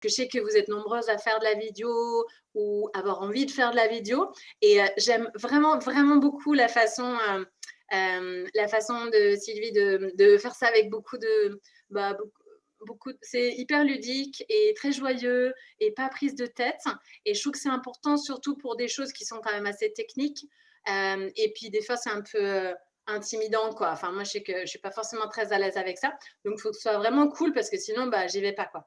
que je sais que vous êtes nombreuses à faire de la vidéo ou avoir envie de faire de la vidéo. Et j'aime vraiment, vraiment beaucoup la façon de Sylvie de faire ça avec beaucoup de… Bah, c'est hyper ludique et très joyeux et pas prise de tête. Et je trouve que c'est important, surtout pour des choses qui sont quand même assez techniques. Et puis, des fois, c'est un peu intimidant, quoi. Enfin, moi, je sais que je ne suis pas forcément très à l'aise avec ça. Donc, il faut que ce soit vraiment cool parce que sinon, bah, j'y vais pas, quoi.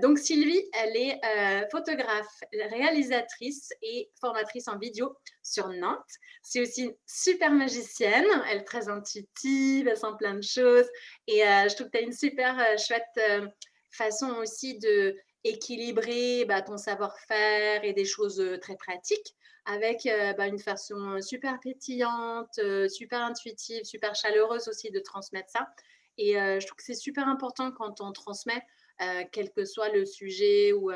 Donc Sylvie, elle est photographe, réalisatrice et formatrice en vidéo sur Nantes. C'est aussi une super magicienne, elle est très intuitive, elle sent plein de choses. Et je trouve que tu as une super chouette façon aussi de équilibrer ton savoir-faire et des choses très pratiques avec une façon super pétillante, super intuitive, super chaleureuse aussi de transmettre ça. Et je trouve que c'est super important quand on transmet quel que soit le sujet ou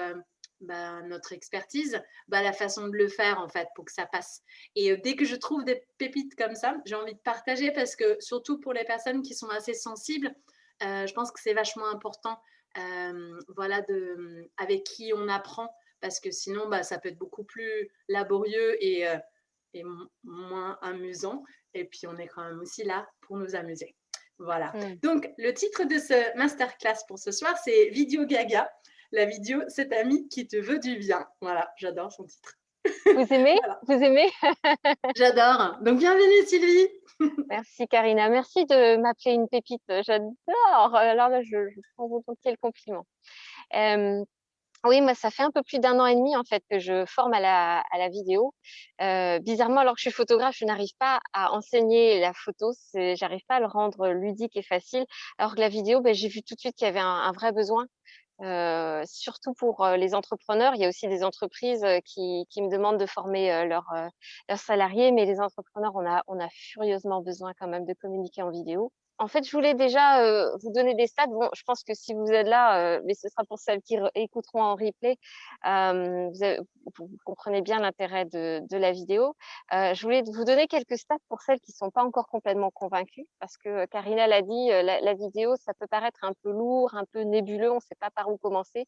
notre expertise, la façon de le faire en fait pour que ça passe. Et dès que je trouve des pépites comme ça, j'ai envie de partager parce que surtout pour les personnes qui sont assez sensibles, je pense que c'est vachement important avec qui on apprend parce que sinon ça peut être beaucoup plus laborieux et moins amusant. Et puis on est quand même aussi là pour nous amuser. Voilà. Donc, le titre de ce masterclass pour ce soir, c'est Vidéo Gaga. La vidéo, cet ami qui te veut du bien. Voilà, j'adore son titre. Vous aimez? Voilà. Vous aimez? J'adore. Donc, bienvenue Sylvie. Merci Karina, merci de m'appeler une pépite. J'adore. Alors là, je prends volontiers le compliment. Oui, moi, ça fait un peu plus d'un an et demi en fait que je forme à la vidéo. Bizarrement, alors que je suis photographe, je n'arrive pas à enseigner la photo. J'arrive pas à le rendre ludique et facile. Alors que la vidéo, j'ai vu tout de suite qu'il y avait un vrai besoin. Surtout pour les entrepreneurs. Il y a aussi des entreprises qui me demandent de former leurs salariés, mais les entrepreneurs, on a furieusement besoin quand même de communiquer en vidéo. En fait, je voulais déjà vous donner des stats. Bon, je pense que si vous êtes là, mais ce sera pour celles qui écouteront en replay, vous comprenez bien l'intérêt de la vidéo. Je voulais vous donner quelques stats pour celles qui sont pas encore complètement convaincues, parce que Karina l'a dit, la vidéo, ça peut paraître un peu lourd, un peu nébuleux, on ne sait pas par où commencer.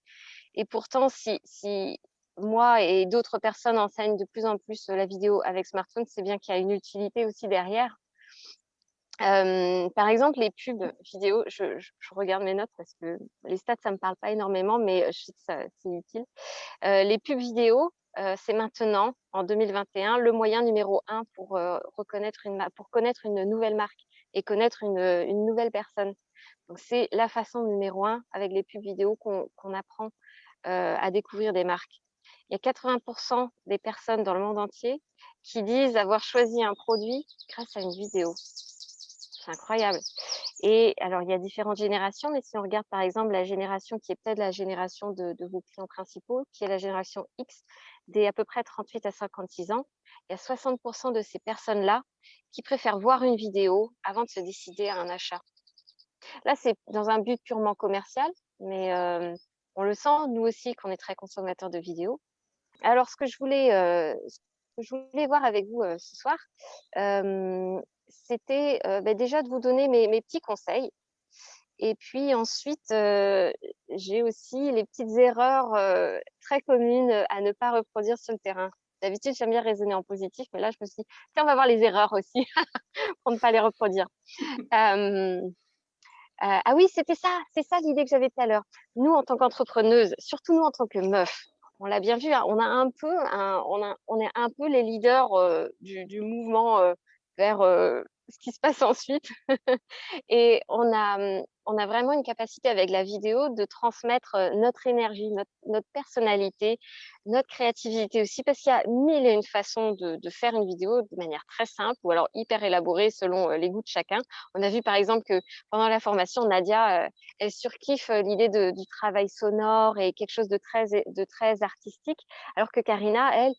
Et pourtant, si moi et d'autres personnes enseignent de plus en plus la vidéo avec smartphone, c'est bien qu'il y a une utilité aussi derrière. Par exemple, les pubs vidéo, je regarde mes notes parce que les stats, ça me parle pas énormément, mais je sais que c'est utile. Les pubs vidéo, c'est maintenant, en 2021, le moyen numéro 1 pour connaître une nouvelle marque et connaître une nouvelle personne. Donc c'est la façon numéro 1 avec les pubs vidéo qu'on apprend à découvrir des marques. Il y a 80 des personnes dans le monde entier qui disent avoir choisi un produit grâce à une vidéo. C'est incroyable. Et alors, il y a différentes générations, mais si on regarde par exemple la génération qui est peut-être la génération de vos clients principaux, qui est la génération X, des à peu près 38 à 56 ans, il y a 60 de ces personnes-là qui préfèrent voir une vidéo avant de se décider à un achat. Là, c'est dans un but purement commercial, mais on le sent, nous aussi, qu'on est très consommateurs de vidéos. Alors, ce que je voulais voir avec vous ce soir, c'était déjà de vous donner mes petits conseils. Et puis ensuite, j'ai aussi les petites erreurs très communes à ne pas reproduire sur le terrain. D'habitude, j'aime bien raisonner en positif, mais là, je me suis dit, tiens, on va voir les erreurs aussi pour ne pas les reproduire. Euh, ah oui, c'est ça l'idée que j'avais tout à l'heure. Nous, en tant qu'entrepreneuses, surtout nous en tant que meufs, on l'a bien vu, hein, on est un peu les leaders du mouvement vers ce qui se passe ensuite. Et on a vraiment une capacité avec la vidéo de transmettre notre énergie, notre personnalité, notre créativité aussi, parce qu'il y a mille et une façons de faire une vidéo de manière très simple ou alors hyper élaborée selon les goûts de chacun. On a vu par exemple que pendant la formation, Nadia, elle surkiffe l'idée du travail sonore et quelque chose de très artistique, alors que Karina,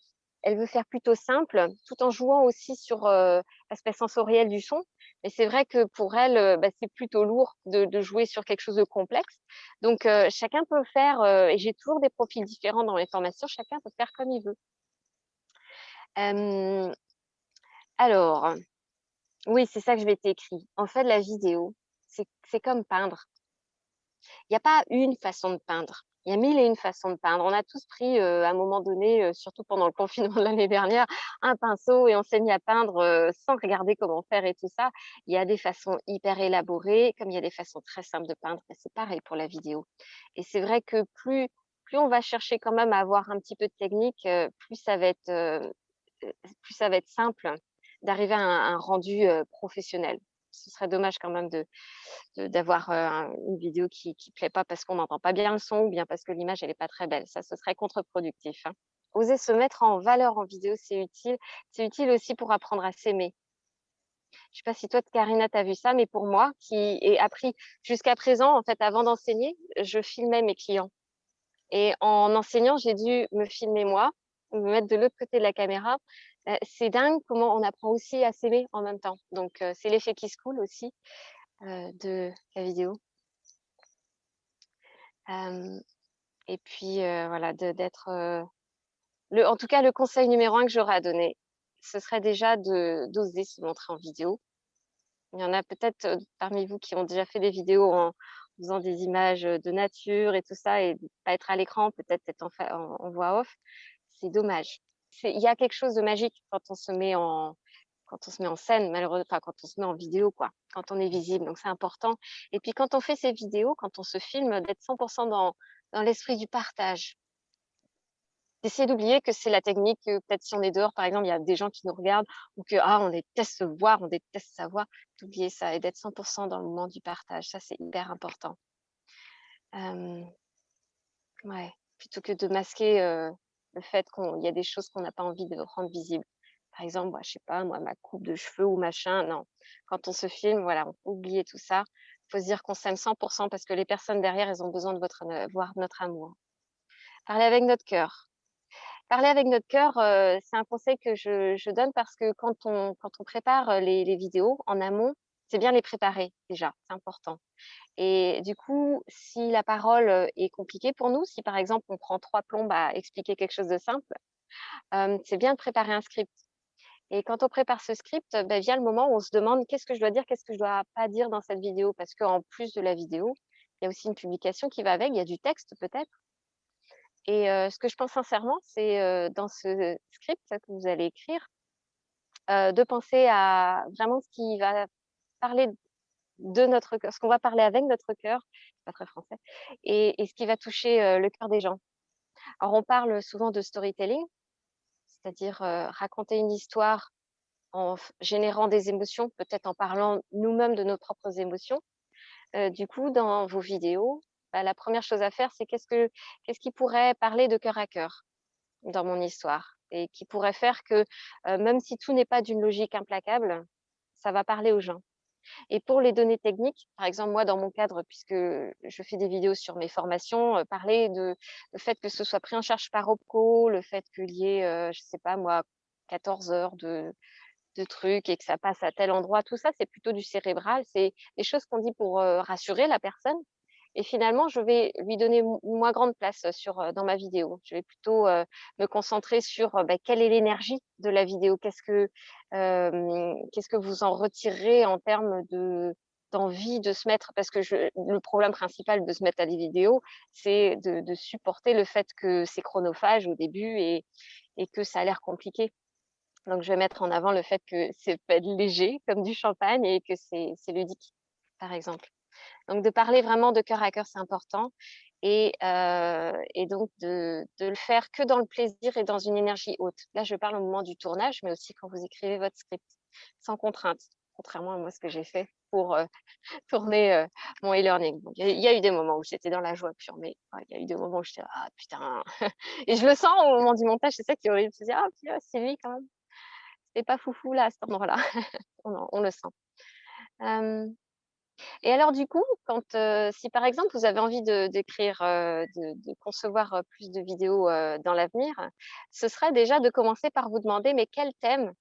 elle veut faire plutôt simple, tout en jouant aussi sur l'aspect sensoriel du son. Mais c'est vrai que pour elle, c'est plutôt lourd de jouer sur quelque chose de complexe. Donc, chacun peut faire, et j'ai toujours des profils différents dans mes formations, chacun peut faire comme il veut. Euh, alors, oui, c'est ça que je vais t'écrire. En fait, la vidéo, c'est comme peindre. Il n'y a pas une façon de peindre. Il y a mille et une façons de peindre. On a tous pris, à un moment donné, surtout pendant le confinement de l'année dernière, un pinceau et on s'est mis à peindre, sans regarder comment faire et tout ça. Il y a des façons hyper élaborées, comme il y a des façons très simples de peindre et c'est pareil pour la vidéo. Et c'est vrai que plus on va chercher quand même à avoir un petit peu de technique, plus ça va être simple d'arriver à un rendu, professionnel. Ce serait dommage quand même d'avoir, une vidéo qui plaît pas parce qu'on n'entend pas bien le son ou bien parce que l'image elle est pas très belle. Ça, ce serait contre-productif, hein. Oser se mettre en valeur en vidéo, c'est utile. C'est utile aussi pour apprendre à s'aimer. Je sais pas si toi, Karina, tu as vu ça, mais pour moi, qui ai appris jusqu'à présent, en fait, avant d'enseigner, je filmais mes clients et en enseignant, j'ai dû me filmer moi, me mettre de l'autre côté de la caméra. C'est dingue comment on apprend aussi à s'aimer en même temps. Donc c'est l'effet qui se coule aussi, de la vidéo. Hem Et puis, voilà, d'être, en tout cas, le conseil numéro un que j'aurais à donner, ce serait déjà d'oser se montrer en vidéo. Il y en a peut-être, parmi vous qui ont déjà fait des vidéos en faisant des images, de nature et tout ça et de pas être à l'écran, peut-être être en voix off. C'est dommage. Il y a quelque chose de magique quand on se met en scène, enfin, quand on se met en vidéo, quoi, quand on est visible, donc c'est important. Et puis quand on fait ces vidéos, quand on se filme, d'être 100 dans l'esprit du partage. D'essayer d'oublier que c'est la technique, que peut-être si on est dehors, par exemple, il y a des gens qui nous regardent ou que, ah, on déteste se voir, on déteste sa voix, d'oublier ça et d'être 100 dans le moment du partage. Ça, c'est hyper important. Hem, ouais, plutôt que de masquer, le fait qu'il y a des choses qu'on n'a pas envie de rendre visibles. Par exemple, moi, je sais pas, moi, ma coupe de cheveux ou machin, non. Quand on se filme, voilà, on peut oublier tout ça. Il faut se dire qu'on s'aime 100 parce que les personnes derrière, elles ont besoin de voir notre amour. Parler avec notre cœur. Parler avec notre cœur, c'est un conseil que je donne parce que quand on prépare, les vidéos en amont, c'est bien les préparer déjà, c'est important et du coup, si la parole, est compliquée pour nous, si par exemple on prend 3 plombes à expliquer quelque chose de simple, c'est bien de préparer un script et quand on prépare ce script, vient le moment où on se demande: «Qu'est-ce que je dois dire? Qu'est-ce que je dois pas dire dans cette vidéo?» parce qu'en plus de la vidéo, il y a aussi une publication qui va avec, il y a du texte peut-être et ce que je pense sincèrement, c'est, dans ce script que vous allez écrire, de penser à vraiment ce qui va parler de notre cœur, ce qu'on va parler avec notre cœur, c'est pas très français et ce qui va toucher, le cœur des gens. Alors on parle souvent de storytelling, c'est-à-dire, raconter une histoire en générant des émotions, peut-être en parlant nous-mêmes de nos propres émotions. Du coup, dans vos vidéos, la première chose à faire, c'est qu'est-ce qui pourrait parler de cœur à cœur? Dans mon histoire et qui pourrait faire que, même si tout n'est pas d'une logique implacable, ça va parler aux gens. Et pour les données techniques, par exemple, moi, dans mon cadre, puisque je fais des vidéos sur mes formations, parler de le fait que ce soit pris en charge par OPCO, le fait qu'il y ait, je sais pas moi, 14 heures de trucs et que ça passe à tel endroit, tout ça, c'est plutôt du cérébral. C'est des choses qu'on dit pour, rassurer la personne et finalement, je vais lui donner une moins grande place, dans ma vidéo. Je vais plutôt, me concentrer sur, quelle est l'énergie de la vidéo? Qu'est-ce que vous en retirez en termes d'envie de se mettre parce que le problème principal de se mettre à des vidéos, c'est de supporter le fait que c'est chronophage au début et que ça a l'air compliqué. Donc je vais mettre en avant le fait que c'est peut être léger comme du champagne et que c'est ludique, par exemple. Donc de parler vraiment de cœur à cœur, c'est important et donc de le faire que dans le plaisir et dans une énergie haute. Là, je parle au moment du tournage, mais aussi quand vous écrivez votre script, sans contrainte, contrairement à moi, ce que j'ai fait pour, tourner, mon e-learning. Donc il y a eu des moments où j'étais dans la joie pure, mais ouais, il y a eu des moments où j'étais: «Ah putain» et je le sens au moment du montage, c'est ça qui est horrible. Je me dis: «Ah punaise, c'est lui quand même, c'était pas foufou là, à cet endroit-là». On le sent. Hem Et alors du coup, si par exemple vous avez envie d'écrire, de concevoir, plus de vidéos, dans l'avenir, ce serait déjà de commencer par vous demander: «Mais quel thème,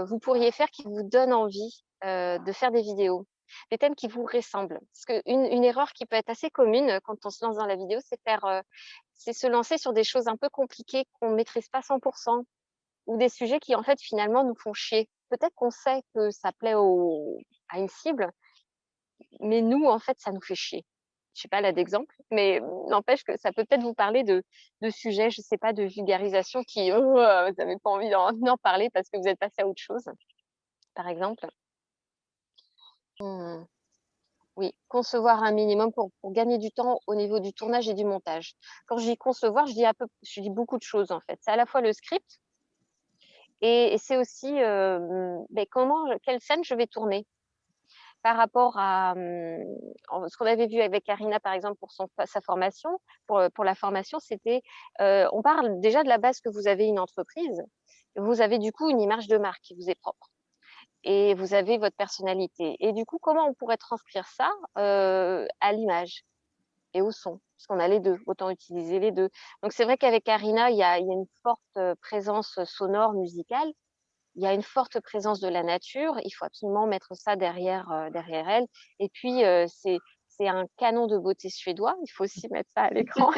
vous pourriez faire qui vous donne envie, de faire des vidéos?» Des thèmes qui vous ressemblent. Parce qu'une erreur qui peut être assez commune, quand on se lance dans la vidéo, c'est se lancer sur des choses un peu compliquées qu'on ne maîtrise pas 100 ou des sujets qui en fait finalement nous font chier. Peut-être qu'on sait que ça plaît à une cible, mais nous, en fait, ça nous fait chier. Je sais pas là d'exemple, mais n'empêche que ça peut peut-être vous parler de sujets, je sais pas, de vulgarisation qui, vous avez pas envie d'en parler parce que vous êtes passé à autre chose, par exemple. Mmh. Oui, concevoir un minimum pour gagner du temps au niveau du tournage et du montage. Quand je dis concevoir, je dis beaucoup de choses, en fait. C'est à la fois le script et c'est aussi, quelle scène je vais tourner par rapport à, ce qu'on avait vu avec Karina, par exemple, pour sa formation, pour la formation, c'était, on parle déjà de la base que vous avez une entreprise. Vous avez du coup une image de marque qui vous est propre et vous avez votre personnalité et du coup, comment on pourrait transcrire ça, à l'image et au son? Parce qu'on a les 2, autant utiliser les 2. Donc c'est vrai qu'avec Karina, il y a une forte, présence sonore, musicale. Il y a une forte présence de la nature. Il faut absolument mettre ça derrière elle et puis, c'est un canon de beauté suédois. Il faut aussi mettre ça à l'écran.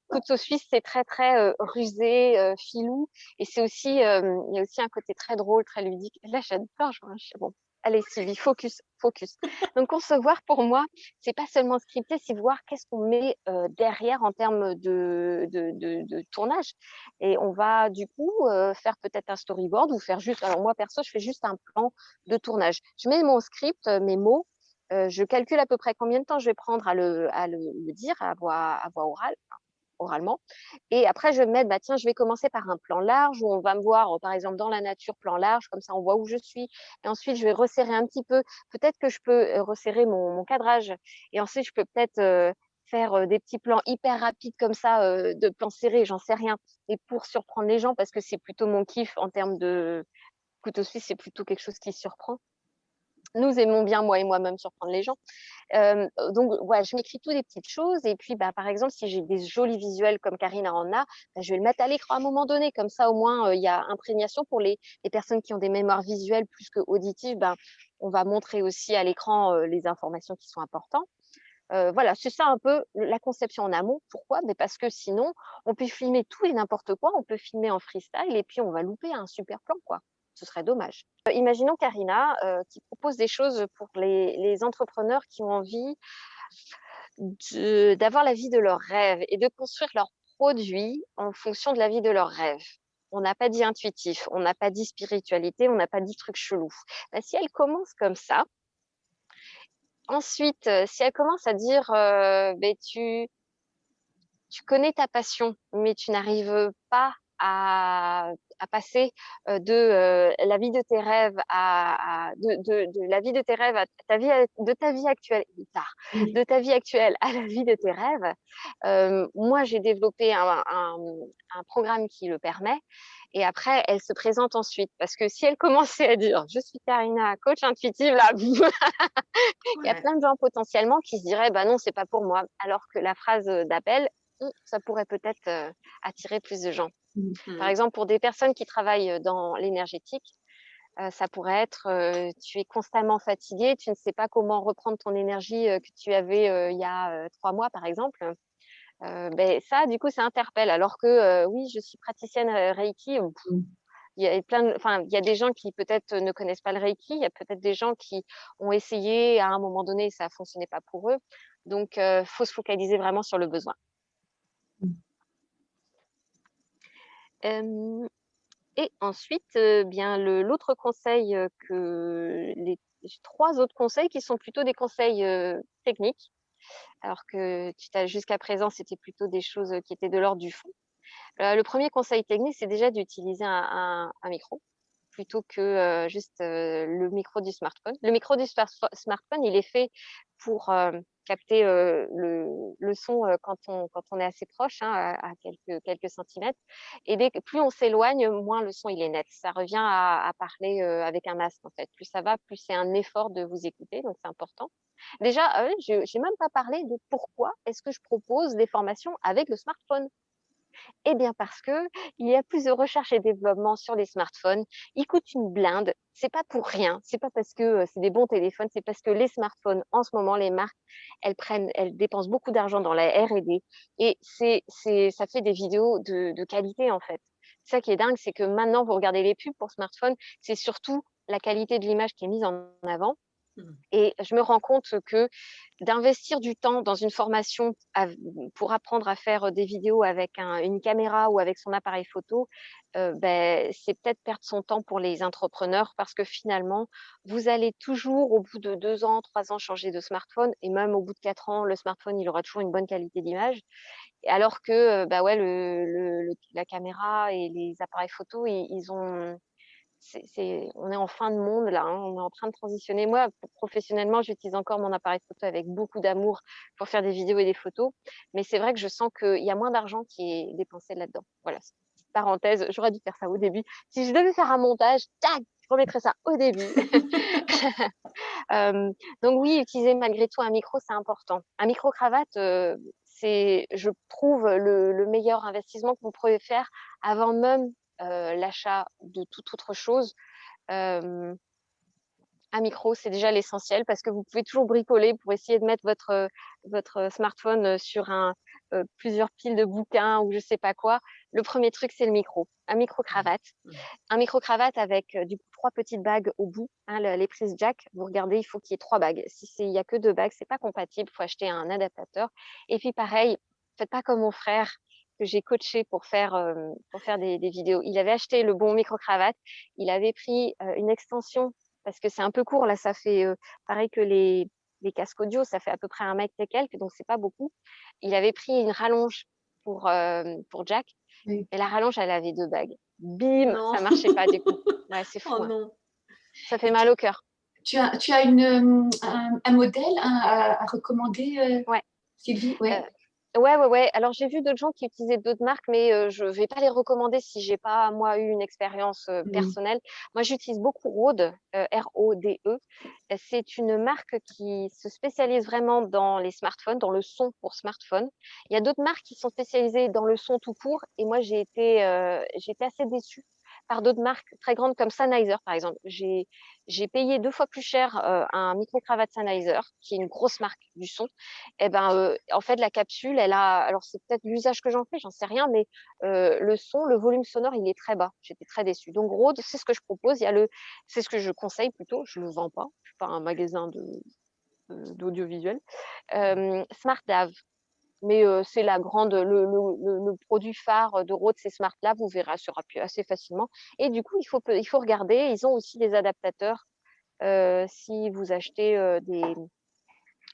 Couteau suisse, c'est très, très, rusé, filou et c'est aussi, il y a aussi un côté très drôle, très ludique. Là, j'adore, je bon, allez Sylvie, focus, focus. Donc concevoir pour moi, c'est pas seulement scripter, c'est voir qu'est-ce qu'on met, derrière en termes de tournage et on va du coup, faire peut-être un storyboard ou faire juste alors moi perso, je fais juste un plan de tournage. Je mets mon script, mes mots, je calcule à peu près combien de temps je vais prendre à le dire à voix orale oralement. Et après, je vais me mettre, bah, tiens, je vais commencer par un plan large où on va me voir, par exemple, dans la nature, plan large, comme ça on voit où je suis. Et ensuite, je vais resserrer un petit peu. Peut-être que je peux resserrer mon cadrage. Et ensuite, je peux peut-être faire des petits plans hyper rapides comme ça, de plans serrés, j'en sais rien. Et pour surprendre les gens, parce que c'est plutôt mon kiff en termes de couteau suisse, c'est plutôt quelque chose qui surprend. Nous aimons bien, moi et moi-même, surprendre les gens. Donc voilà, je m'écris toutes des petites choses et puis, bah, par exemple, si j'ai des jolis visuels comme Karina en a, bah, je vais le mettre à l'écran à un moment donné. Comme ça, au moins, il y a imprégnation pour les personnes qui ont des mémoires visuelles plus qu'auditives, ben, on va montrer aussi à l'écran, les informations qui sont importantes. Voilà, c'est ça un peu la conception en amont. Pourquoi? Mais parce que sinon, on peut filmer tout et n'importe quoi, on peut filmer en freestyle et puis on va louper un super plan, quoi. Ce serait dommage. Imaginons Karina, qui propose des choses pour les entrepreneurs qui ont envie d'avoir la vie de leurs rêves et de construire leurs produits en fonction de la vie de leurs rêves. On n'a pas dit intuitif, on n'a pas dit spiritualité, on n'a pas dit truc chelou. Bah, si elle commence comme ça, ensuite, si elle commence à dire, beh, tu connais ta passion, mais tu n'arrives pas à passer, la vie de tes rêves de la vie de tes rêves à ta vie actuelle tard, Oui. de ta vie actuelle à la vie de tes rêves. Moi, j'ai développé un programme qui le permet et après elle se présente ensuite parce que si elle commençait à dire: «Je suis Karina, coach intuitive», là, il y a Ouais. plein de gens potentiellement qui se diraient: «Bah non, c'est pas pour moi», alors que la phrase, d'appel, ça pourrait peut-être, attirer plus de gens. Par Mmh. exemple, pour des personnes qui travaillent, dans l'énergétique, ça pourrait être, tu es constamment fatigué, tu ne sais pas comment reprendre ton énergie, que tu avais, il y a, 3 mois, par exemple. Beh, ça, du coup, ça interpelle alors que, oui, je suis praticienne, Reiki, Mmh. il y a plein de enfin, il y a des gens qui peut-être ne connaissent pas le Reiki, il y a peut-être des gens qui ont essayé à un moment donné, ça fonctionnait pas pour eux. Donc faut se focaliser vraiment sur le besoin. Mmh. Hem Et ensuite, bien l'autre conseil, que les j'ai 3 autres conseils qui sont plutôt des conseils, techniques, alors que jusqu'à présent, c'était plutôt des choses, qui étaient de l'ordre du fond. Le 1er conseil technique, c'est déjà d'utiliser un micro plutôt que, juste, le micro du smartphone. Le micro du smartphone, il est fait pour, capter, le son, quand on est assez proche, hein, à quelques centimètres et plus on s'éloigne, moins le son il est net. Ça revient à parler, avec un masque, en fait. Plus ça va, plus c'est un effort de vous écouter, donc c'est important. Déjà, j'ai même pas parlé de pourquoi est-ce que je propose des formations avec le smartphone? Eh bien parce que il y a plus de recherche et développement sur les smartphones. Ils coûtent une blinde. C'est pas pour rien. C'est pas parce que, c'est des bons téléphones, c'est parce que les smartphones, en ce moment, les marques, elles dépensent beaucoup d'argent dans la R&D et ça fait des vidéos de qualité, en fait. Ça qui est dingue, c'est que maintenant, vous regardez les pubs pour smartphones, c'est surtout la qualité de l'image qui est mise en avant Mmh. Et je me rends compte que d'investir du temps dans une formation pour apprendre à faire des vidéos avec une caméra ou avec son appareil photo, c'est peut-être perdre son temps pour les entrepreneurs parce que finalement, vous allez toujours, au bout de 2 ans, 3 ans, changer de smartphone et même au bout de 4 ans, le smartphone, il aura toujours une bonne qualité d'image. Et alors que, ouais, la caméra et les appareils photo, ils ont on est en fin de monde là, hein, on est en train de transitionner. Moi, professionnellement, j'utilise encore mon appareil photo avec beaucoup d'amour pour faire des vidéos et des photos, mais c'est vrai que je sens qu'il y a moins d'argent qui est dépensé là-dedans. Voilà, c'est une petite parenthèse, j'aurais dû faire ça au début. Si je devais faire un montage, tac, je remettrais ça au début. Hem, donc oui, utiliser malgré tout un micro, c'est important. Un micro-cravate, c'est, je trouve, le meilleur investissement que vous pouvez faire avant même, l'achat de toute autre chose. Hem, un micro, c'est déjà l'essentiel parce que vous pouvez toujours bricoler pour essayer de mettre votre smartphone, sur plusieurs piles de bouquins ou je sais pas quoi. Le premier truc, c'est le micro. Un Mmh. micro-cravate. Mmh. Un micro-cravate avec, du coup 3 petites bagues au bout, hein, le les prises jack, vous regardez, il faut qu'il y ait 3 bagues. Si il y a que 2 bagues, c'est pas compatible, il faut acheter un adaptateur et puis pareil, faites pas comme mon frère que j'ai coaché pour faire des vidéos. Il avait acheté le bon micro-cravate, il avait pris, une extension parce que c'est un peu court là, ça fait, pareil que les casques audio, ça fait à peu près 1 mètre et quelques, donc c'est pas beaucoup. Il avait pris une rallonge pour jack Oui. et la rallonge, elle avait 2 bagues. Bim, Non. ça marchait pas du coup. Ouais, c'est Oh fou, hein. non. Ça fait Et mal au cœur. tu as un modèle à recommander, Ouais, Sylvie? Ouais. ouais. Alors j'ai vu d'autres gens qui utilisaient d'autres marques, mais je vais pas les recommander si j'ai pas moi eu une expérience, Mmh. personnelle. Moi, j'utilise beaucoup Rode, R-O-D-E. C'est une marque qui se spécialise vraiment dans les smartphones, dans le son pour smartphone. Il y a d'autres marques qui sont spécialisées dans le son tout court et moi j'ai été assez déçue par d'autres marques très grandes comme Sennheiser, par exemple. J'ai payé 2 fois plus cher, un micro-cravate Sennheiser, qui est une grosse marque du son. Et ben, en fait, la capsule, elle a, alors c'est peut-être l'usage que j'en fais, j'en sais rien, mais le son, le volume sonore, il est très bas. J'étais très déçue. Donc Rode, c'est ce que je propose. C'est ce que je conseille plutôt. Je le vends pas. Je suis pas un magasin d'audiovisuel. SmartLav, mais c'est la grande, le produit phare de Rode, c'est SmartLav. Vous verrez sur assez facilement. Et du coup, il faut regarder. Ils ont aussi des adaptateurs. Si vous achetez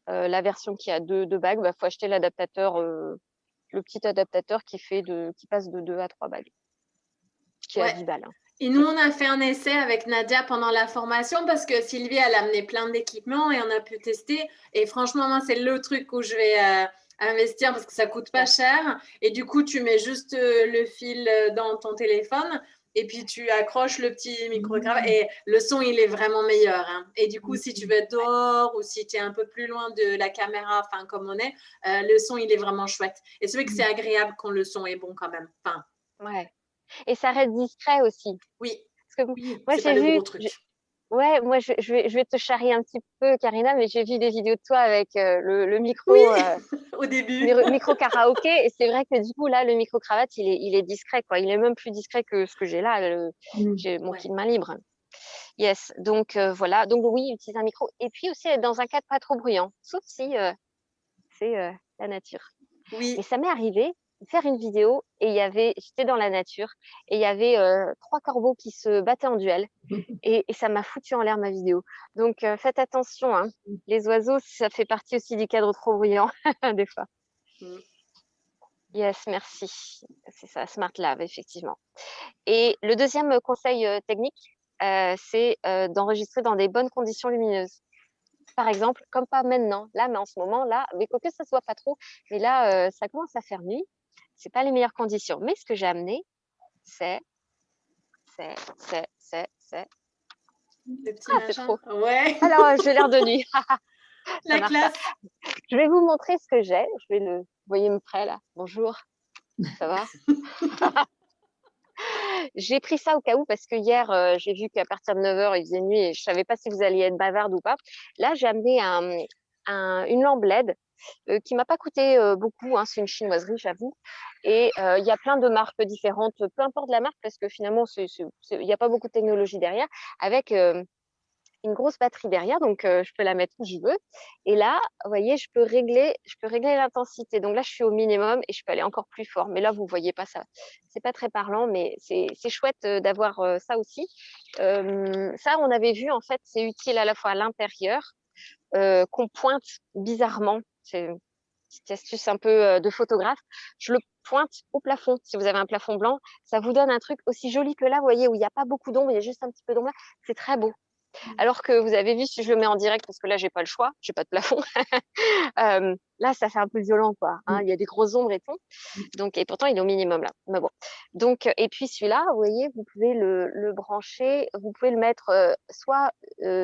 la version qui a deux bagues, bah, faut acheter l'adaptateur, le petit adaptateur qui passe de 2 à 3 bagues, qui est à Ouais. 10 balles, hein. Et nous, on a fait un essai avec Nadia pendant la formation parce que Sylvie, elle a amené plein d'équipements et on a pu tester. Et franchement, moi, c'est le truc où je vais investir parce que ça coûte pas Ouais. cher. Et du coup, tu mets juste le fil dans ton téléphone et puis tu accroches le petit micro-cravate Mmh. et le son, il est vraiment meilleur, hein. Et du coup, si tu Mmh. veux être dehors ou si tu es un peu plus loin de la caméra, enfin, comme on est, le son, il est vraiment chouette. Et c'est vrai que c'est Mmh. agréable quand le son est bon quand même. Enfin, Ouais, et ça reste discret aussi. oui, Parce que oui, moi, c'est pas j'ai le vu gros truc. ouais, moi, je vais te charrier un petit peu, Karina, mais j'ai vu des vidéos de toi avec, le Oui, micro, au début. micro karaoké et c'est vrai que du coup, là, le micro-cravate, il est discret, quoi. Il est même plus discret que ce que j'ai là, Mmh. j'ai mon Ouais. kit main libre. Yes, donc voilà. Donc oui, utiliser un micro et puis aussi être dans un cadre pas trop bruyant, sauf si, c'est, la nature. Mais Oui. ça m'est arrivé de faire une vidéo et j'étais dans la nature et il y avait, 3 corbeaux qui se battaient en duel et ça m'a foutu en l'air ma vidéo. Donc faites attention, hein. Les oiseaux, ça fait partie aussi du cadre trop bruyant des fois. Mm. Yes, merci. C'est ça, Smart Lave, effectivement. Et le deuxième conseil, technique, c'est, d'enregistrer dans des bonnes conditions lumineuses. Par exemple, comme pas maintenant, là, mais en ce moment, là, mais quoique ça se voit pas trop, mais là, ça commence à faire nuit. C'est pas les meilleures conditions. Mais ce que j'ai amené, c'est c'est Le petit ah, c'est machin. trop. Ouais, Alors, j'ai l'air de nuit. Ça la marche pas. classe. Je vais vous montrer ce que j'ai. Je vais le vous voyez me près là? Bonjour, ça va? J'ai pris ça au cas où parce que hier, j'ai vu qu'à partir de 9 heures il faisait nuit et je savais pas si vous alliez être bavarde ou pas. Là, j'ai amené une lampe LED, qui m'a pas coûté, beaucoup, hein, c'est une chinoiserie, j'avoue et il y a plein de marques différentes, peu importe la marque parce que finalement il y a pas beaucoup de technologie derrière avec, une grosse batterie derrière, donc je peux la mettre où je veux. Et là, vous voyez, je peux régler l'intensité. Donc là, je suis au minimum et je peux aller encore plus fort. Mais là, vous voyez pas ça. C'est pas très parlant, mais c'est chouette d'avoir ça aussi. Ça, on avait vu, en fait, c'est utile à la fois à l'intérieur, qu'on pointe bizarrement. C'est une petite astuce un peu de photographe. Je le pointe au plafond. Si vous avez un plafond blanc, ça vous donne un truc aussi joli que là, vous voyez, où il n'y a pas beaucoup d'ombre, il y a juste un petit peu d'ombre là. C'est très beau. Alors que vous avez vu, si je le mets en direct, parce que là, j'ai pas le choix, j'ai pas de plafond. Là, ça fait un peu violent, quoi. Hein, il y a des grosses ombres et tout. Donc, et pourtant, il est au minimum là. Mais bon. Donc, et puis celui-là, vous voyez, vous pouvez le brancher. Vous pouvez le mettre soit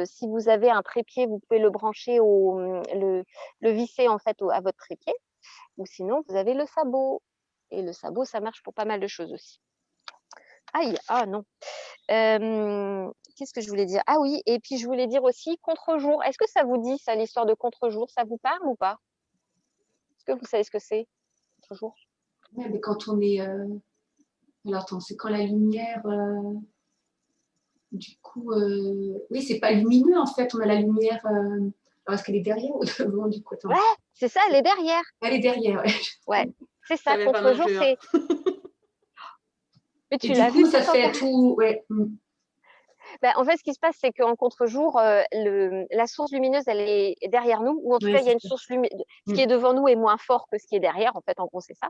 si vous avez un trépied, vous pouvez le brancher le visser en fait à votre trépied. Ou sinon, vous avez le sabot. Et le sabot, ça marche pour pas mal de choses aussi. Aïe, ah non. Qu'est-ce que je voulais dire? Ah oui, et puis je voulais dire aussi contre-jour. Est-ce que ça vous dit, ça, l'histoire de contre-jour? Ça vous parle ou pas? Est-ce que vous savez ce que c'est, contre-jour? Ouais, mais quand on est. Alors, attends, c'est quand la lumière. Du coup, oui, c'est pas lumineux en fait. On a la lumière. Alors, est-ce qu'elle est derrière ou devant du coup? Attends. Ouais, c'est ça, elle est derrière. Elle est derrière, ouais. Ouais, c'est Je ça, savais pas non contre-jour, plus, hein. c'est. Mais Et tu du l'as vu, coup, ça pourtant, fait tout. Ouais. Ben, en fait, ce qui se passe, c'est qu'en contre-jour, la source lumineuse, elle est derrière nous, ou en tout Ouais, cas, il y a c'est une ça. source lumineuse. Ce qui est devant nous est moins fort que ce qui est derrière, en fait, en gros, c'est ça.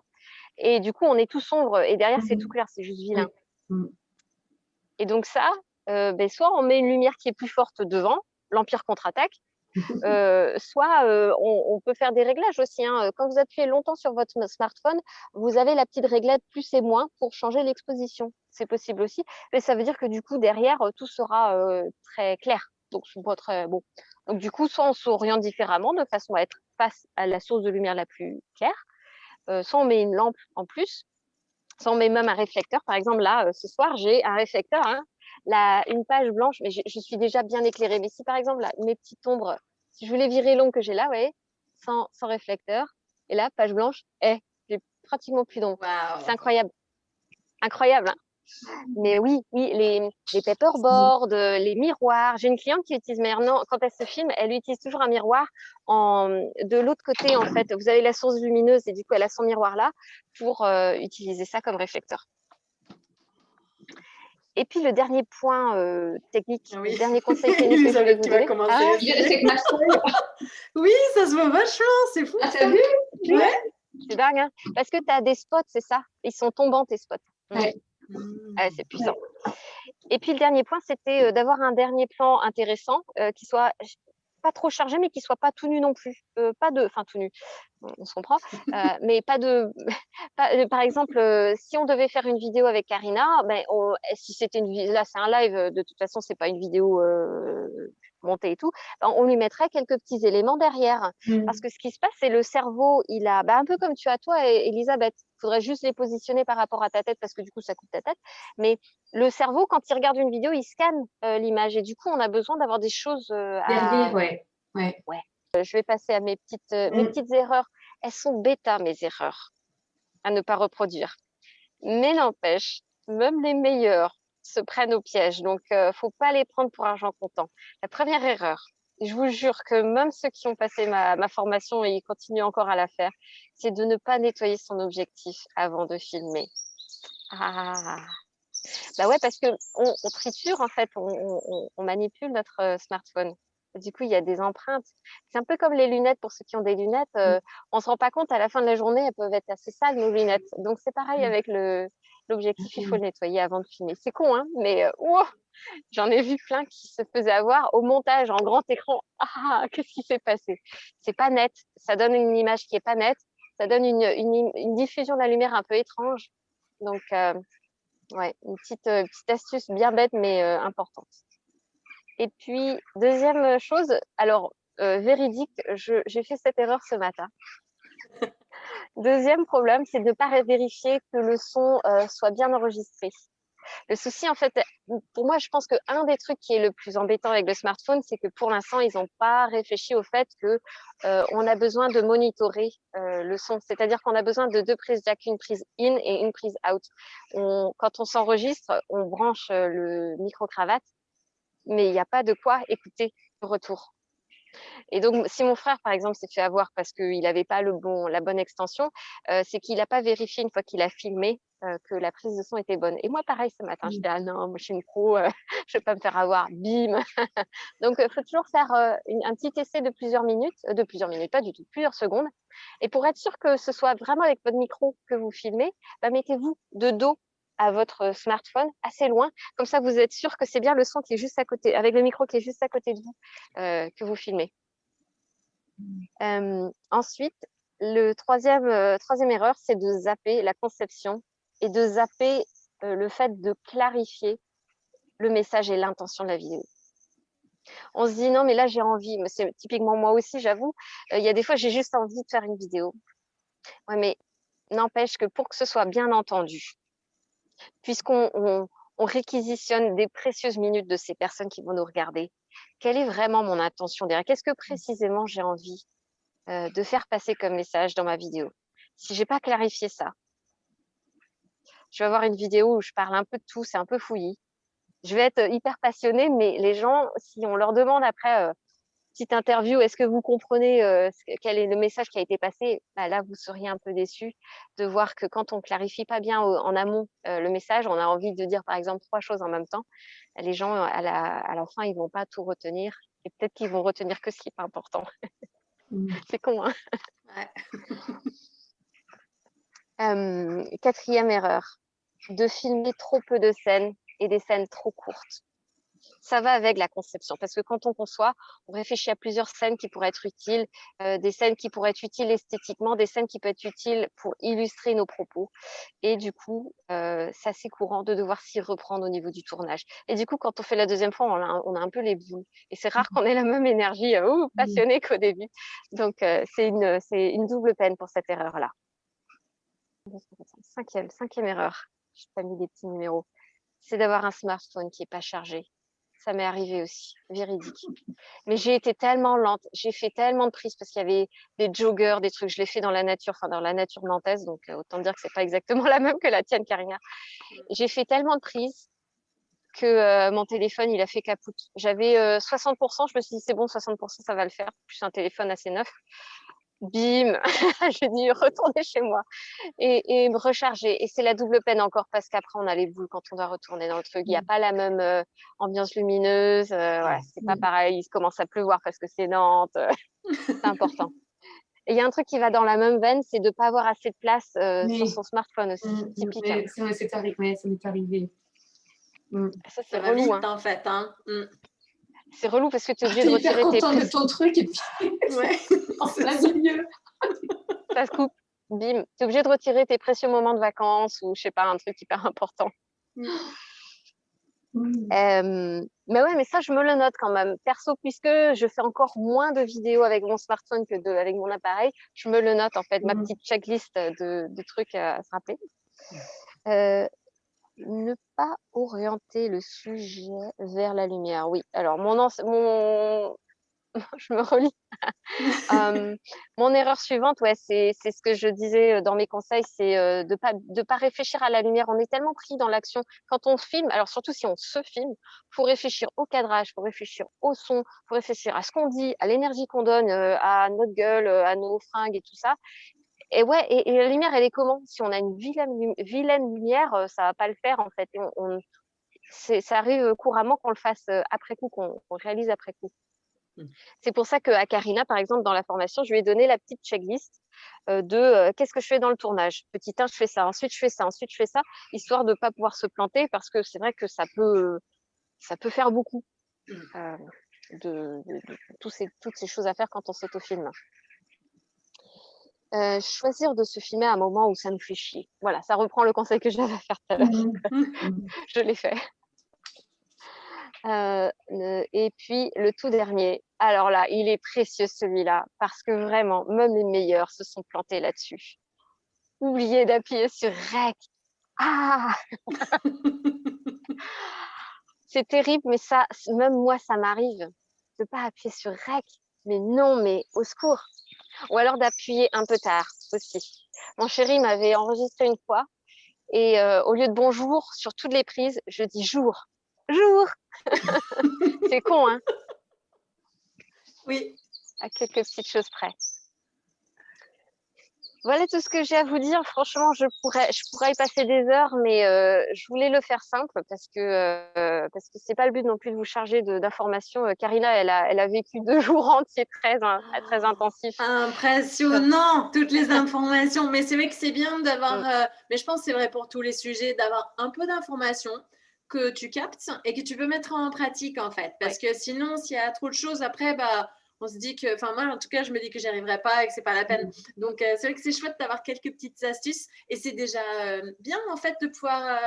Et du coup, on est tout sombre, et derrière, c'est tout clair, c'est juste vilain. Mm. Et donc ça, ben, soit on met une lumière qui est plus forte devant, l'Empire contre-attaque, soit on peut faire des réglages aussi. Hein. Quand vous appuyez longtemps sur votre smartphone, vous avez la petite réglette plus et moins pour changer l'exposition. C'est possible aussi. Mais ça veut dire que du coup, derrière, tout sera très clair. Donc, c'est pas très bon. Donc, du coup, soit on s'oriente différemment de façon à être face à la source de lumière la plus claire, soit on met une lampe en plus, soit on met même un réflecteur. Par exemple, là, ce soir, j'ai un réflecteur, hein, une page blanche, mais je suis déjà bien éclairée. Mais si, par exemple, là, mes petites ombres, si je voulais virer l'ombre que j'ai là, vous voyez, sans réflecteur, et là, page blanche, j'ai pratiquement plus d'ombre. C'est Waouh. incroyable. Incroyable, hein. Mais oui, les paperboards, les miroirs. J'ai une cliente qui utilise maintenant, quand elle se filme, elle utilise toujours un miroir de l'autre côté, en fait. Vous avez la source lumineuse et du coup, elle a son miroir là pour utiliser ça comme réflecteur. Et puis, le dernier point technique, Oui. le dernier conseil technique que je voulais Elisabeth vous qui va donner. commencer. Ah, Je reste avec ma feuille. Oui, ça se voit vachement, c'est fou. Ah, t'as vu? Ouais. c'est dingue, hein, parce que tu as des spots, c'est ça. Ils sont tombants, tes spots. Ouais. C'est puissant. Et puis le dernier point, c'était d'avoir un dernier plan intéressant qui soit pas trop chargé, mais qui soit pas tout nu non plus. Pas de, enfin tout nu, on se comprend, mais pas de. Par exemple, si on devait faire une vidéo avec Karina, ben si c'était là, c'est un live, de toute façon, c'est pas une vidéo montée et tout, ben, on lui mettrait quelques petits éléments derrière. Parce que ce qui se passe, c'est le cerveau, il a, ben, un peu comme tu as toi, Elisabeth. Il faudrait juste les positionner par rapport à ta tête parce que du coup, ça coupe ta tête. Mais le cerveau, quand il regarde une vidéo, il scanne l'image et du coup, on a besoin d'avoir des choses Derrière, ouais. Je vais passer à mes petites erreurs. Elles sont bêta, mes erreurs, à ne pas reproduire. Mais n'empêche, même les meilleurs se prennent au piège. Donc, faut pas les prendre pour argent comptant. La première erreur, je vous jure que même ceux qui ont passé ma formation et ils continuent encore à la faire, c'est de ne pas nettoyer son objectif avant de filmer. Ah, bah ouais, parce que on triture en fait, on manipule notre smartphone. Du coup, il y a des empreintes. C'est un peu comme les lunettes pour ceux qui ont des lunettes. On se rend pas compte à la fin de la journée, elles peuvent être assez sales nos lunettes. Donc c'est pareil avec l'objectif, il faut le nettoyer avant de filmer. C'est con, hein, mais j'en ai vu plein qui se faisaient avoir au montage en grand écran. Ah, qu'est-ce qui s'est passé? C'est pas net. Ça donne une image qui est pas nette. Ça donne une diffusion de la lumière un peu étrange. Donc ouais, une petite astuce bien bête, mais importante. Et puis, deuxième chose, alors, véridique, j'ai fait cette erreur ce matin. Deuxième problème, c'est de ne pas vérifier que le son soit bien enregistré. Le souci, en fait, pour moi, je pense qu'un des trucs qui est le plus embêtant avec le smartphone, c'est que pour l'instant, ils n'ont pas réfléchi au fait que on a besoin de monitorer le son. C'est-à-dire qu'on a besoin de deux prises jack, une prise in et une prise out. Quand on s'enregistre, on branche le micro-cravate mais il n'y a pas de quoi écouter le retour. Et donc, si mon frère, par exemple, s'est fait avoir parce qu'il n'avait pas la bonne extension, c'est qu'il n'a pas vérifié une fois qu'il a filmé que la prise de son était bonne. Et moi, pareil, ce matin, j'étais ah non, moi je suis une pro, je ne vais pas me faire avoir, bim. Donc, il faut toujours faire un petit essai de plusieurs minutes, pas du tout, plusieurs secondes. Et pour être sûr que ce soit vraiment avec votre micro que vous filmez, bah, mettez-vous de dos à votre smartphone, assez loin, comme ça vous êtes sûr que c'est bien le son qui est juste à côté, avec le micro qui est juste à côté de vous, que vous filmez. Ensuite, troisième erreur, c'est de zapper la conception et de zapper le fait de clarifier le message et l'intention de la vidéo. On se dit non, mais là j'ai envie, mais c'est typiquement moi aussi, j'avoue, il y a des fois j'ai juste envie de faire une vidéo. Ouais, mais n'empêche que pour que ce soit bien entendu, puisqu'on réquisitionne des précieuses minutes de ces personnes qui vont nous regarder, quelle est vraiment mon intention derrière? Qu'est-ce que précisément j'ai envie de faire passer comme message dans ma vidéo? Si j'ai pas clarifié ça, je vais avoir une vidéo où je parle un peu de tout, c'est un peu fouillis. Je vais être hyper passionnée, mais les gens, si on leur demande après, petite interview, est-ce que vous comprenez quel est le message qui a été passé? Bah, là, vous seriez un peu déçus de voir que quand on clarifie pas bien en amont le message, on a envie de dire par exemple 3 choses en même temps. Les gens, à la fin, ils vont pas tout retenir et peut-être qu'ils vont retenir que ce qui est pas important. C'est con, hein? Ouais. Quatrième erreur, de filmer trop peu de scènes et des scènes trop courtes. Ça va avec la conception, parce que quand on conçoit, on réfléchit à plusieurs scènes qui pourraient être utiles, des scènes qui pourraient être utiles esthétiquement, des scènes qui peuvent être utiles pour illustrer nos propos. Et du coup, c'est assez courant de devoir s'y reprendre au niveau du tournage. Et du coup, quand on fait la deuxième fois, on a un peu les boules. Et c'est rare qu'on ait la même énergie passionnée qu'au début. Donc, c'est une double peine pour cette erreur-là. Cinquième erreur, je n'ai pas mis des petits numéros, c'est d'avoir un smartphone qui n'est pas chargé. Ça m'est arrivé aussi, véridique. Mais j'ai été tellement lente, j'ai fait tellement de prises parce qu'il y avait des joggers, des trucs, je l'ai fait dans la nature, enfin dans la nature nantaise, donc autant dire que c'est pas exactement la même que la tienne, Karina. J'ai fait tellement de prises que mon téléphone, il a fait capoute. J'avais 60%, je me suis dit c'est bon, 60%, ça va le faire, plus un téléphone assez neuf. Bim, j'ai dû retourner chez moi et me recharger. Et c'est la double peine encore parce qu'après, on a les boules quand on doit retourner dans le truc. Il n'y a pas la même ambiance lumineuse. Ouais, c'est pas pareil. Il commence à pleuvoir parce que c'est Nantes. C'est important. Et il y a un truc qui va dans la même veine, c'est de ne pas avoir assez de place sur son smartphone aussi. Typique. Hein. Ça m'est arrivé. Ça, c'est relou. Vite, hein. En fait. Hein. C'est relou parce que tu es obligé T'es de hyper retirer tes contente prises. de ton truc et puis Ouais. en plein milieu. Ça se coupe. Bim. Tu es obligé de retirer tes précieux moments de vacances ou je sais pas, un truc hyper important. Mais ouais, mais ça, je me le note quand même. Perso, puisque je fais encore moins de vidéos avec mon smartphone que avec mon appareil, je me le note en fait, ma petite checklist de trucs à se rappeler. Ne pas orienter le sujet vers la lumière. Oui, alors je me relis. Mon erreur suivante, ouais, c'est ce que je disais dans mes conseils, c'est de pas réfléchir à la lumière. On est tellement pris dans l'action. Quand on filme, alors surtout si on se filme, faut réfléchir au cadrage, faut réfléchir au son, faut réfléchir à ce qu'on dit, à l'énergie qu'on donne, à notre gueule, à nos fringues et tout ça. Et ouais, et la lumière, elle est comment? Si on a une vilaine lumière, ça va pas le faire en fait. Et ça arrive couramment qu'on le fasse après coup, qu'on réalise après coup. C'est pour ça qu'à Karina, par exemple, dans la formation, je lui ai donné la petite checklist de qu'est-ce que je fais dans le tournage. Petit 1, je fais ça, ensuite je fais ça, ensuite je fais ça, histoire de ne pas pouvoir se planter parce que c'est vrai que ça peut faire beaucoup de toutes ces choses à faire quand on s'autofilme. Choisir de se filmer à un moment où ça nous fait chier. Voilà, ça reprend le conseil que j'avais à faire tout à l'heure. Je l'ai fait. Et puis, le tout dernier, alors là, il est précieux celui-là, parce que vraiment, même les meilleurs se sont plantés là-dessus. Oubliez d'appuyer sur REC. Ah c'est terrible, mais ça, même moi, ça m'arrive de ne pas appuyer sur REC. Mais non, mais au secours. Ou alors d'appuyer un peu tard aussi. Mon chéri m'avait enregistré une fois, et au lieu de bonjour sur toutes les prises, je dis jour. bonjour. C'est con, hein, Oui. à quelques petites choses près. Voilà tout ce que j'ai à vous dire. Franchement, je pourrais y passer des heures, mais je voulais le faire simple parce que c'est pas le but non plus de vous charger d'informations. Karina, elle a vécu 2 jours entiers très intensifs. Impressionnant, toutes les informations. Mais c'est vrai que c'est bien d'avoir, mais je pense que c'est vrai pour tous les sujets, d'avoir un peu d'informations que tu captes et que tu peux mettre en pratique en fait. Parce que sinon, s'il y a trop de choses, après, bah, on se dit que, enfin moi en tout cas, je me dis que j'y arriverai pas et que c'est pas la peine. Donc c'est vrai que c'est chouette d'avoir quelques petites astuces et c'est déjà bien en fait de pouvoir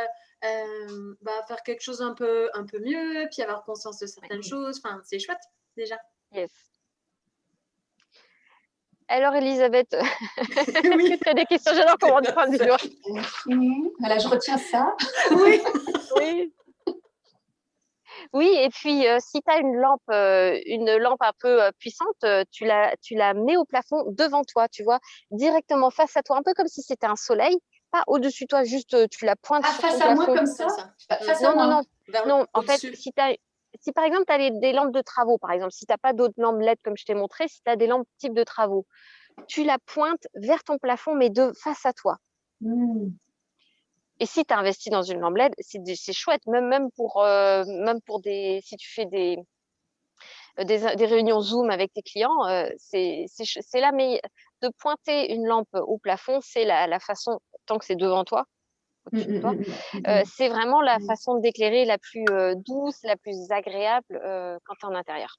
faire quelque chose un peu mieux, puis avoir conscience de certaines choses. Enfin, c'est chouette déjà. Yes. Alors, Elisabeth, est-ce que tu as des questions? J'adore comment on prend du doigt. Voilà, je retiens ça. Oui. Oui. Oui, et puis si tu as une lampe un peu puissante, tu la mets au plafond devant toi, tu vois, directement face à toi, un peu comme si c'était un soleil, pas au-dessus de toi, juste tu la pointes sur face ton à moi plafond. comme ça. Face à Non, non, moi. non, non. En fait, si par exemple tu as des lampes de travaux, par exemple, si tu n'as pas d'autres lampes LED comme je t'ai montré, si tu as des lampes type de travaux, tu la pointes vers ton plafond, mais face à toi. Et si tu as investi dans une lampe LED, c'est chouette, même pour si tu fais des réunions Zoom avec tes clients, c'est là, mais de pointer une lampe au plafond, c'est la façon, tant que c'est devant toi, au-dessus de toi, c'est vraiment la façon d'éclairer la plus douce, la plus agréable quand tu es en intérieur.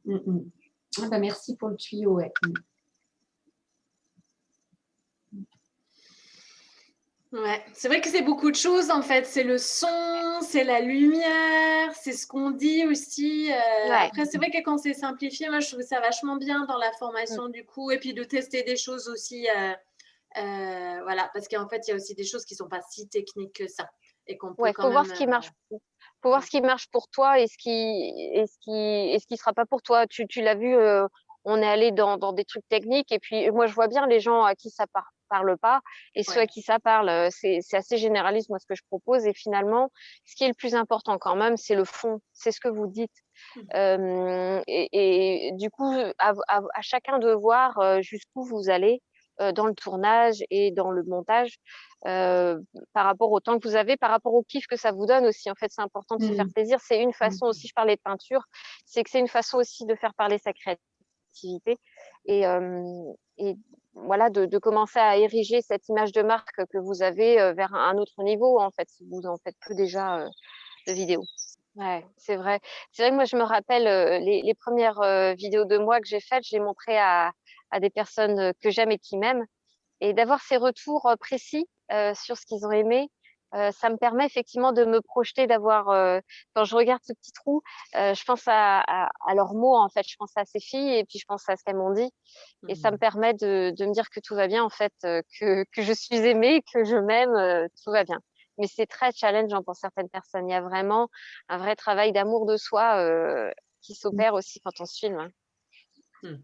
Ah bah merci pour le tuyau, ouais. Ouais, c'est vrai que c'est beaucoup de choses en fait. C'est le son, c'est la lumière, c'est ce qu'on dit aussi. Après, c'est vrai que quand c'est simplifié, moi je trouve ça vachement bien dans la formation du coup, et puis de tester des choses aussi. Voilà, parce qu'en fait, il y a aussi des choses qui sont pas si techniques que ça, et qu'on peut quand faut même. voir ce qui marche. Faut voir ce qui marche pour toi et ce qui sera pas pour toi. Tu l'as vu, on est allé dans des trucs techniques et puis moi je vois bien les gens à qui ça parle pas et ceux à qui ça parle. C'est assez généraliste moi ce que je propose et finalement ce qui est le plus important quand même c'est le fond, c'est ce que vous dites. Et du coup à chacun de voir jusqu'où vous allez dans le tournage et dans le montage. Par rapport au temps que vous avez, par rapport au kiff que ça vous donne aussi. En fait, c'est important de se faire plaisir. C'est une façon aussi, je parlais de peinture, c'est que c'est une façon aussi de faire parler sa créativité et voilà, de commencer à ériger cette image de marque que vous avez vers un autre niveau, en fait, si vous en faites peu déjà de vidéos. Ouais, c'est vrai. C'est vrai que moi, je me rappelle les premières vidéos de moi que j'ai faites, j'ai montré à des personnes que j'aime et qui m'aiment. Et d'avoir ces retours précis sur ce qu'ils ont aimé, ça me permet effectivement de me projeter, quand je regarde ce petit trou, je pense à leurs mots, en fait, je pense à ces filles et puis je pense à ce qu'elles m'ont dit. Et ça me permet de me dire que tout va bien, en fait, que je suis aimée, que je m'aime, tout va bien. Mais c'est très challengeant pour certaines personnes. Il y a vraiment un vrai travail d'amour de soi qui s'opère aussi quand on se filme. Hein.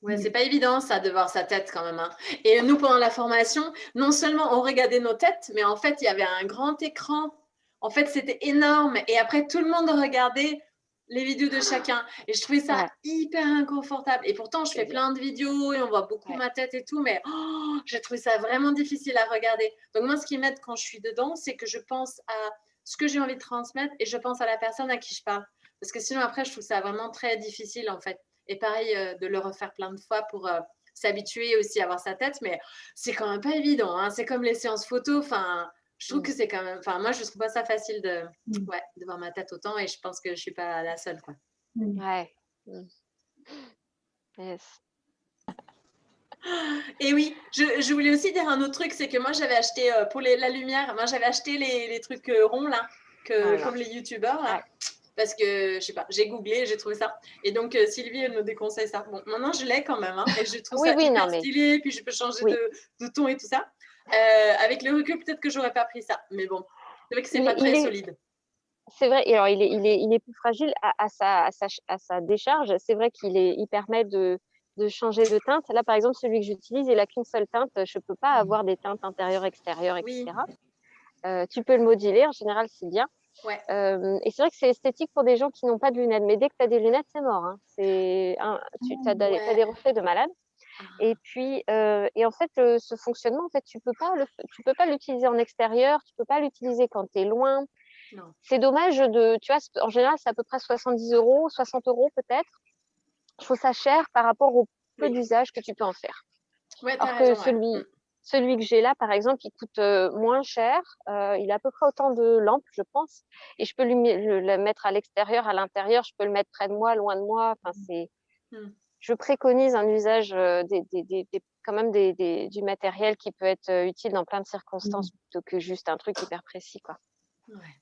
Ouais, c'est pas évident ça de voir sa tête quand même. Hein. Et nous, pendant la formation, non seulement on regardait nos têtes, mais en fait, il y avait un grand écran. En fait, c'était énorme. Et après, tout le monde regardait les vidéos de chacun. Et je trouvais ça hyper inconfortable. Et pourtant, je fais plein de vidéos et on voit beaucoup ma tête et tout, mais j'ai trouvé ça vraiment difficile à regarder. Donc moi, ce qui m'aide quand je suis dedans, c'est que je pense à ce que j'ai envie de transmettre et je pense à la personne à qui je parle. Parce que sinon, après, je trouve ça vraiment très difficile, en fait. Et pareil, de le refaire plein de fois pour s'habituer aussi à voir sa tête. Mais c'est quand même pas évident. Hein. C'est comme les séances photo. Enfin, je trouve que c'est quand même. Enfin, moi, je trouve pas ça facile de voir ma tête autant. Et je pense que je suis pas la seule, quoi. Ouais. Yes. Et oui, je voulais aussi dire un autre truc, c'est que moi j'avais acheté pour la lumière, moi j'avais acheté les trucs ronds là, comme les youtubeurs là. Parce que, je sais pas, j'ai googlé, j'ai trouvé ça. Et donc, Sylvie, elle me déconseille ça. Bon, maintenant, je l'ai quand même. Hein, et je trouve ça hyper stylé. Puis, je peux changer de ton et tout ça. Avec le recul, peut-être que j'aurais pas pris ça. Mais bon, c'est vrai que c'est pas très solide. C'est vrai. Et alors, il est plus fragile à sa décharge. C'est vrai qu'il permet de changer de teinte. Là, par exemple, celui que j'utilise, il a qu'une seule teinte. Je peux pas avoir des teintes intérieures, extérieures, Oui, etc. Tu peux le moduler, en général, c'est bien. ouais. Et c'est vrai que c'est esthétique pour des gens qui n'ont pas de lunettes. Mais dès que tu as des lunettes, c'est mort, hein. Tu as Ouais. des reflets de malade. Ah, Et puis, et en fait, ce fonctionnement, en fait, tu peux pas l'utiliser en extérieur, tu peux pas l'utiliser quand tu es loin. non. C'est dommage tu vois, en général, c'est à peu près 70 €, 60 € peut-être. Je trouve ça cher par rapport au peu Oui. d'usage que tu peux en faire. Ouais, t'as Alors que raison, ouais. celui que j'ai là, par exemple, il coûte moins cher. Il a à peu près autant de lampes, je pense. Et je peux le mettre à l'extérieur, à l'intérieur. Je peux le mettre près de moi, loin de moi. Enfin, Mm. je préconise un usage quand même du matériel qui peut être utile dans plein de circonstances plutôt que juste un truc hyper précis, quoi. Ouais.